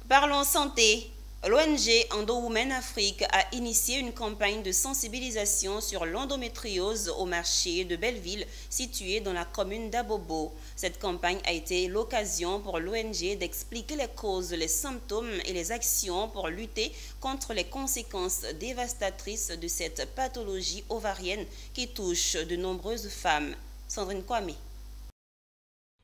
Parlons santé. L'ONG Endo Women Afrique a initié une campagne de sensibilisation sur l'endométriose au marché de Belleville, situé dans la commune d'Abobo. Cette campagne a été l'occasion pour l'ONG d'expliquer les causes, les symptômes et les actions pour lutter contre les conséquences dévastatrices de cette pathologie ovarienne qui touche de nombreuses femmes. Sandrine Kwame.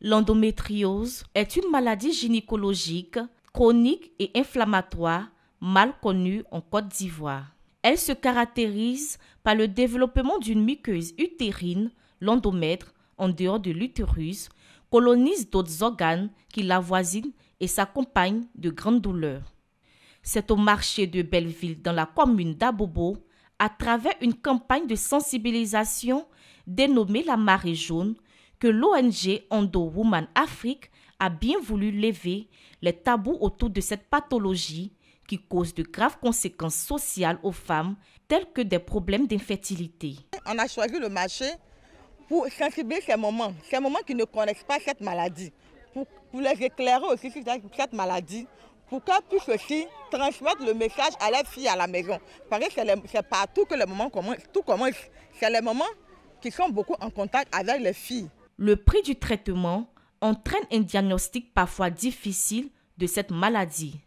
L'endométriose est une maladie gynécologique chronique et inflammatoire mal connue en Côte d'Ivoire. Elle se caractérise par le développement d'une muqueuse utérine, l'endomètre, en dehors de l'utérus, colonise d'autres organes qui l'avoisinent et s'accompagne de grandes douleurs. C'est au marché de Belleville, dans la commune d'Abobo, à travers une campagne de sensibilisation dénommée la marée jaune, que l'ONG Endo Women Afrique a bien voulu lever les tabous autour de cette pathologie qui cause de graves conséquences sociales aux femmes, telles que des problèmes d'infertilité. On a choisi le marché pour sensibiliser ces mamans qui ne connaissent pas cette maladie, pour les éclairer aussi sur cette maladie, pour qu'elles puissent aussi transmettre le message à leurs filles à la maison. Parce que c'est partout que les mamans commencent. C'est les mamans qui sont beaucoup en contact avec les filles. Le prix du traitement entraîne un diagnostic parfois difficile de cette maladie.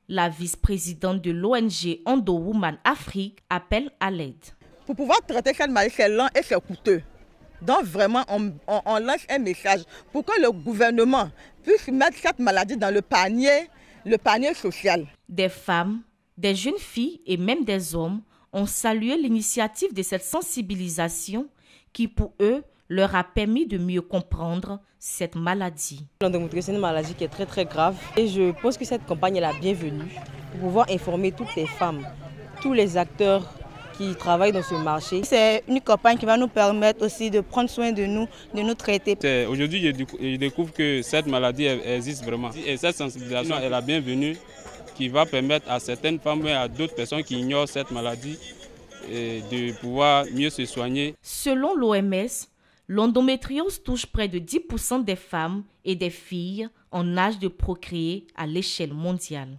La vice-présidente de l'ONG Endo Women Afrique appelle à l'aide. Pour pouvoir traiter cette maladie, c'est lent et c'est coûteux. Donc vraiment, on lance un message pour que le gouvernement puisse mettre cette maladie dans le panier social. Des femmes, des jeunes filles et même des hommes ont salué l'initiative de cette sensibilisation qui, pour eux, leur a permis de mieux comprendre cette maladie. L'endométriose, c'est une maladie qui est très très grave et je pense que cette campagne est la bienvenue pour pouvoir informer toutes les femmes, tous les acteurs qui travaillent dans ce marché. C'est une campagne qui va nous permettre aussi de prendre soin de nous traiter. Aujourd'hui, je découvre que cette maladie existe vraiment. Et cette sensibilisation est la bienvenue qui va permettre à certaines femmes et à d'autres personnes qui ignorent cette maladie de pouvoir mieux se soigner. Selon l'OMS, l'endométriose touche près de 10% des femmes et des filles en âge de procréer à l'échelle mondiale.